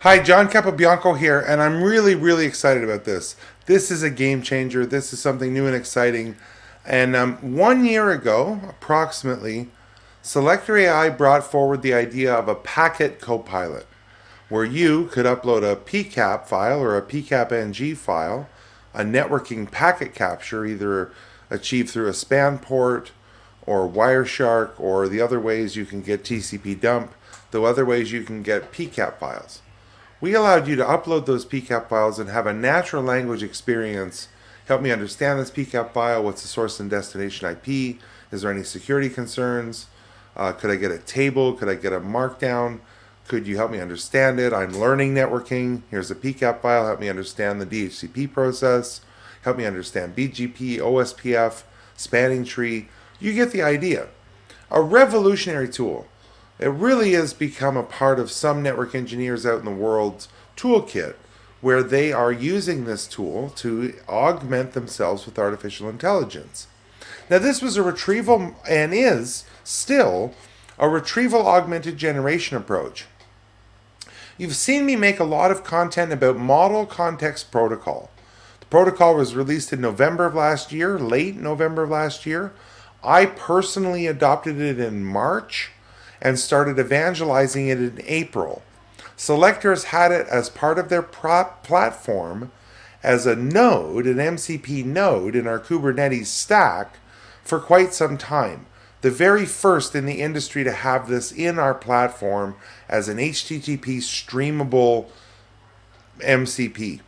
Hi, John Capobianco here, and I'm really excited about this. This is a game changer. This is something new and exciting. And 1 year ago, approximately, Selector AI brought forward the idea of a Packet Copilot, where you could upload a PCAP file or a PCAPNG file, a networking packet capture, either achieved through a span port or Wireshark, or the other ways you can get TCP dump, the other ways you can get PCAP files. We allowed you to upload those PCAP files and have a natural language experience. Help me understand this PCAP file. What's the source and destination IP? Is there any security concerns? Could I get a table? Could I get a markdown? Could you help me understand it? I'm learning networking. Here's a PCAP file. Help me understand the DHCP process. Help me understand BGP, OSPF, spanning tree. You get the idea. A revolutionary tool. It really has become a part of some network engineers out in the world's toolkit, where they are using this tool to augment themselves with artificial intelligence. Now, this was a retrieval and is still a retrieval augmented generation approach. You've seen me make a lot of content about Model Context Protocol. The protocol was released in November of last year, late November of last year. I personally adopted it in March and started evangelizing it in April. Selectors had it as part of their platform as a node, an MCP node in our Kubernetes stack for quite some time. The very first in the industry to have this in our platform as an HTTP streamable MCP.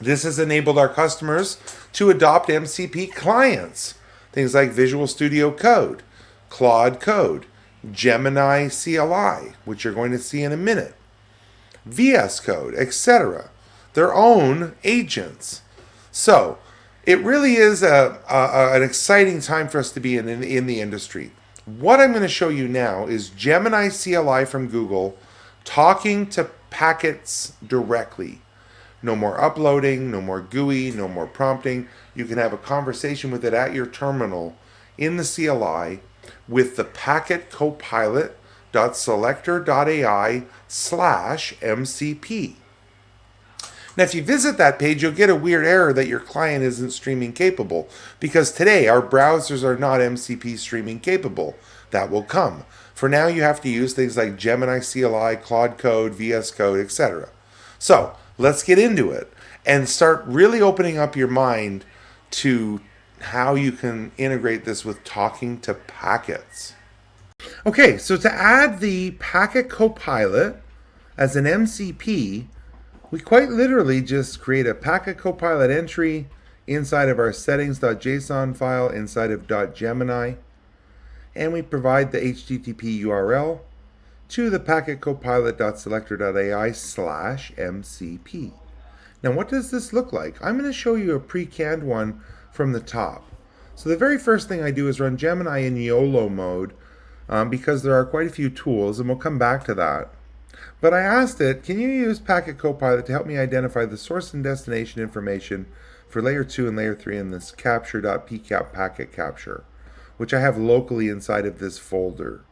This has enabled our customers to adopt MCP clients, things like Visual Studio Code, Claude Code, Gemini CLI, which you're going to see in a minute, VS Code, etc., their own agents. So it really is an exciting time for us to be in the industry. What I'm going to show you now is Gemini CLI from Google talking to packets directly. No more uploading, no more GUI, no more prompting. You can have a conversation with it at your terminal in the CLI with the Packet Copilot.selector.ai/MCP. Now, if you visit that page, you'll get a weird error that your client isn't streaming capable, because today our browsers are not MCP streaming capable. That will come. For now, you have to use things like Gemini CLI, Claude Code, VS Code, etc. So let's get into it and start really opening up your mind to how you can integrate this with talking to packets. Okay, so to add the Packet Copilot as an MCP, we quite literally just create a Packet Copilot entry inside of our settings.json file inside of .gemini, and we provide the HTTP URL to the Packet Copilot.selector.ai/MCP. Now, what does this look like? I'm going to show you a pre-canned one from the top. So the very first thing I do is run Gemini in YOLO mode because there are quite a few tools, and we'll come back to that. But I asked it, can you use Packet Copilot to help me identify the source and destination information for layer 2 and layer 3 in this capture.pcap packet capture, which I have locally inside of this folder.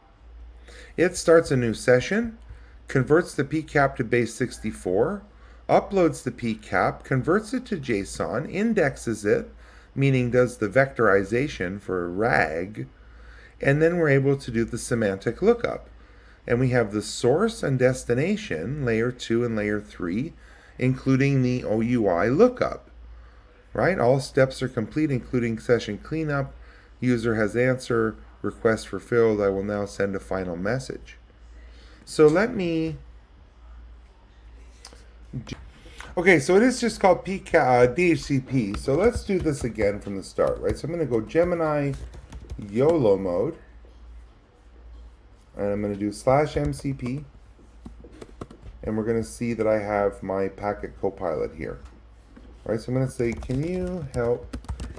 It starts a new session, converts the PCAP to base 64, uploads the PCAP, converts it to JSON, indexes it, meaning does the vectorization for RAG, and then we're able to do the semantic lookup. And we have the source and destination, layer 2 and layer 3, including the OUI lookup. Right? All steps are complete, including session cleanup. User has answer, request fulfilled. I will now send a final message. So let me... Okay, so it is just called DHCP. So let's do this again from the start, right? So I'm going to go Gemini YOLO mode. And I'm going to do /MCP. And we're going to see that I have my Packet Copilot here. All right, so I'm going to say, can you help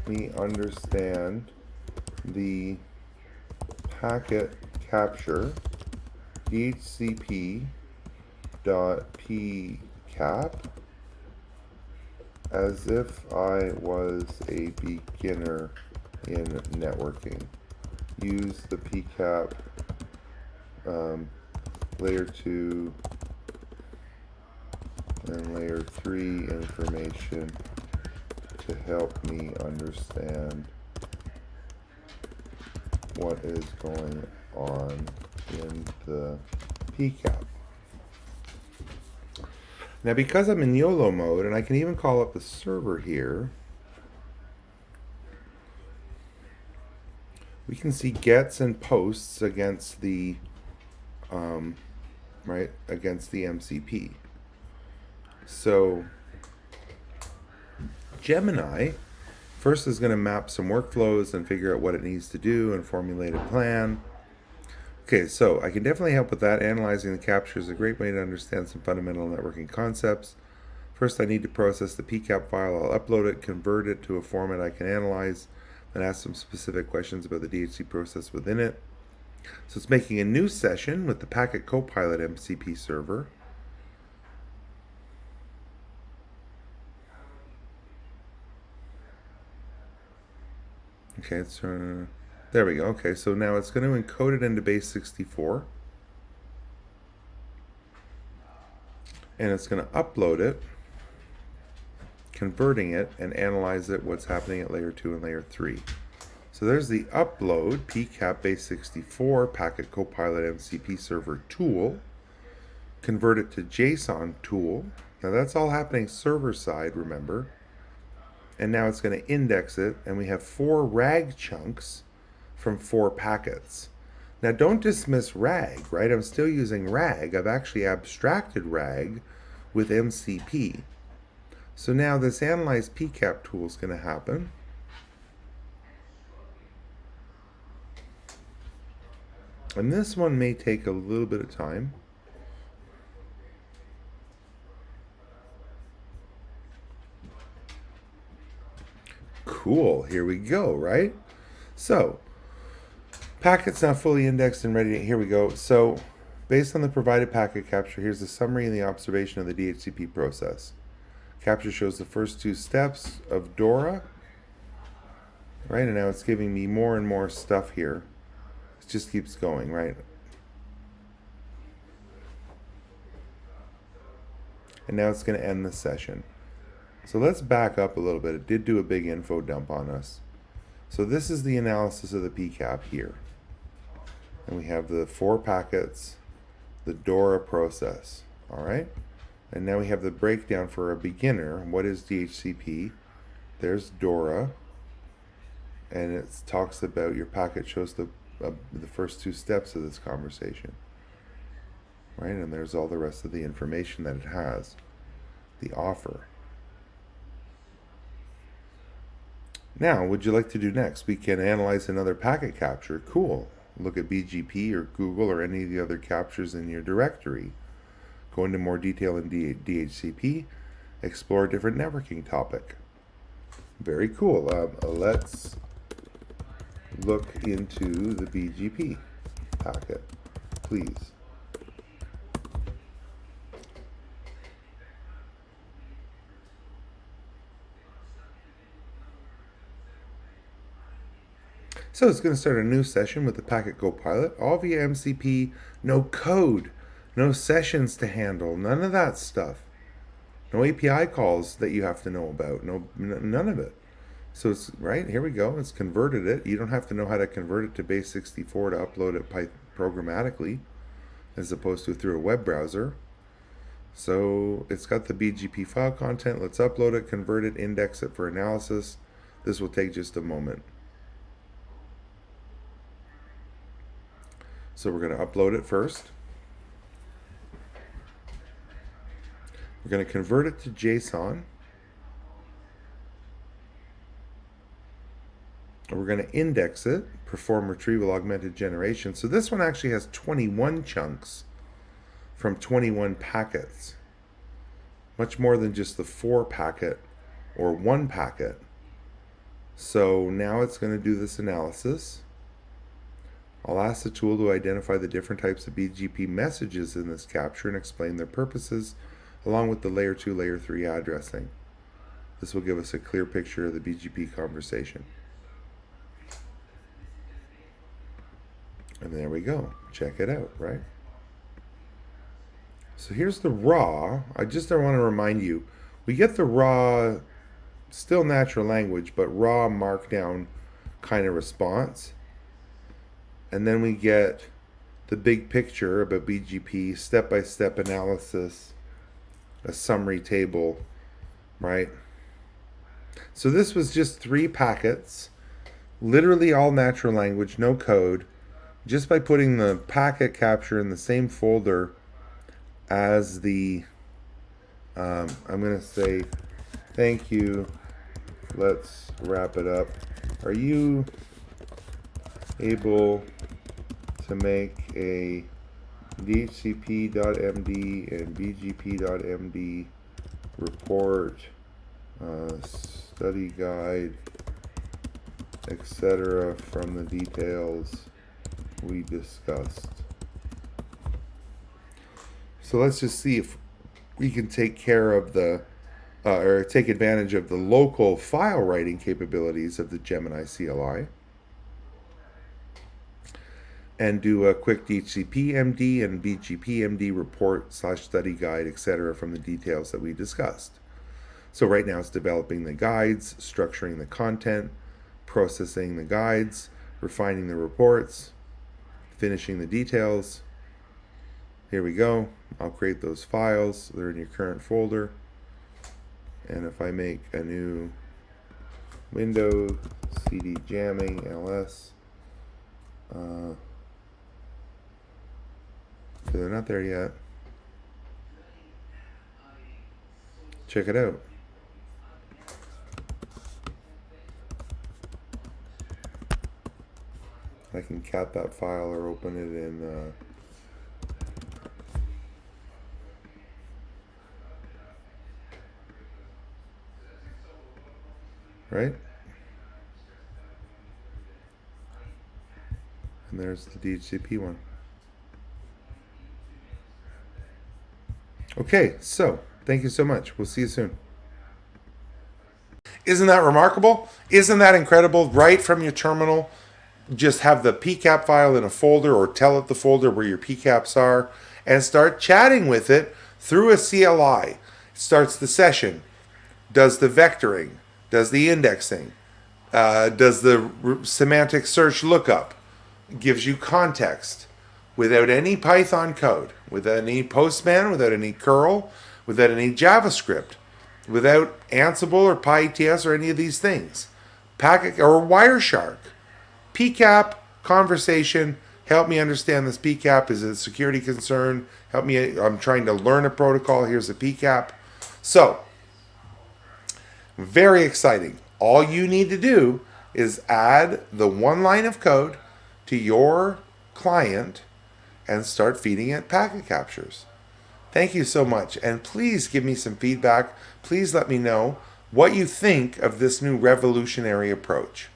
me understand the packet capture DHCP.pcap as if I was a beginner in networking. Use the PCAP layer 2 and layer 3 information to help me understand what is going on in the PCAP. Now, because I'm in YOLO mode, and I can even call up the server here, we can see gets and posts against the against the MCP. So Gemini first is going to map some workflows and figure out what it needs to do and formulate a plan. Okay, so I can definitely help with that. Analyzing the capture is a great way to understand some fundamental networking concepts. First, I need to process the PCAP file. I'll upload it, convert it to a format I can analyze, and ask some specific questions about the DHCP process within it. So it's making a new session with the Packet Copilot MCP server. Okay, it's there we go. Okay, so now it's going to encode it into base 64. And it's going to upload it, converting it, and analyze it, what's happening at layer 2 and layer 3. So there's the upload, PCAP base 64, Packet Copilot MCP server tool. Convert it to JSON tool. Now that's all happening server side, remember. And now it's going to index it, and we have 4 RAG chunks from 4 packets. Now don't dismiss RAG, right? I'm still using RAG. I've actually abstracted RAG with MCP. So now this analyze PCAP tool is going to happen. And this one may take a little bit of time. Cool, here we go, right? So packet's now fully indexed and ready. Here we go. So based on the provided packet capture, here's the summary and the observation of the DHCP process. Capture shows the first 2 steps of DORA, right? And now it's giving me more and more stuff here. It just keeps going, right? And now it's going to end the session. So let's back up a little bit. It did do a big info dump on us. So this is the analysis of the PCAP here. And we have the 4 packets, the DORA process, all right? And now we have the breakdown for a beginner. What is DHCP? There's DORA. And it talks about your packet shows the first 2 steps of this conversation, right? And there's all the rest of the information that it has, the offer. Now, what would you like to do next? We can analyze another packet capture. Cool. Look at BGP or Google or any of the other captures in your directory. Go into more detail in DHCP. Explore a different networking topic. Very cool. Let's look into the BGP packet, please. So it's going to start a new session with the Packet Copilot, all via MCP, no code, no sessions to handle, none of that stuff. No API calls that you have to know about, none of it. So it's, right, here we go, it's converted it. You don't have to know how to convert it to base 64 to upload it programmatically, as opposed to through a web browser. So it's got the BGP file content. Let's upload it, convert it, index it for analysis. This will take just a moment. So we're going to upload it first. We're going to convert it to JSON. We're going to index it, perform retrieval augmented generation. So this one actually has 21 chunks from 21 packets. Much more than just the 4 packet or 1 packet. So now it's going to do this analysis. I'll ask the tool to identify the different types of BGP messages in this capture and explain their purposes, along with the layer 2, layer 3 addressing. This will give us a clear picture of the BGP conversation. And there we go. Check it out, right? So here's the raw. I want to remind you, we get the raw, still natural language, but raw markdown kind of response. And then we get the big picture about BGP, step-by-step analysis, a summary table, right? So this was just 3 packets, literally all natural language, no code, just by putting the packet capture in the same folder as the, I'm going to say, thank you, let's wrap it up. Are you able to make a DHCP.md and BGP.md report, study guide, etc. from the details we discussed? So let's just see if we can take care of the, or take advantage of the local file writing capabilities of the Gemini CLI and do a quick DHCP MD and BGP MD report / study guide, etc. from the details that we discussed. So right now it's developing the guides, structuring the content, processing the guides, refining the reports, finishing the details. Here we go. I'll create those files. They're in your current folder. And if I make a new window, CD jamming, ls, so they're not there yet. Check it out. I can cat that file or open it in right? And there's the DHCP one. Okay, so thank you so much. We'll see you soon. Isn't that remarkable? Isn't that incredible? Right from your terminal, just have the PCAP file in a folder or tell it the folder where your PCAPs are and start chatting with it through a CLI. It starts the session, does the vectoring, does the indexing, does the semantic search lookup, gives you context without any Python code, without any Postman, without any curl, without any JavaScript, without Ansible or PyETS or any of these things. Packet or Wireshark. PCAP conversation. Help me understand this PCAP. Is it a security concern? Help me. I'm trying to learn a protocol. Here's a PCAP. So, very exciting. All you need to do is add the one line of code to your client and start feeding it packet captures. Thank you so much. And please give me some feedback. Please let me know what you think of this new revolutionary approach.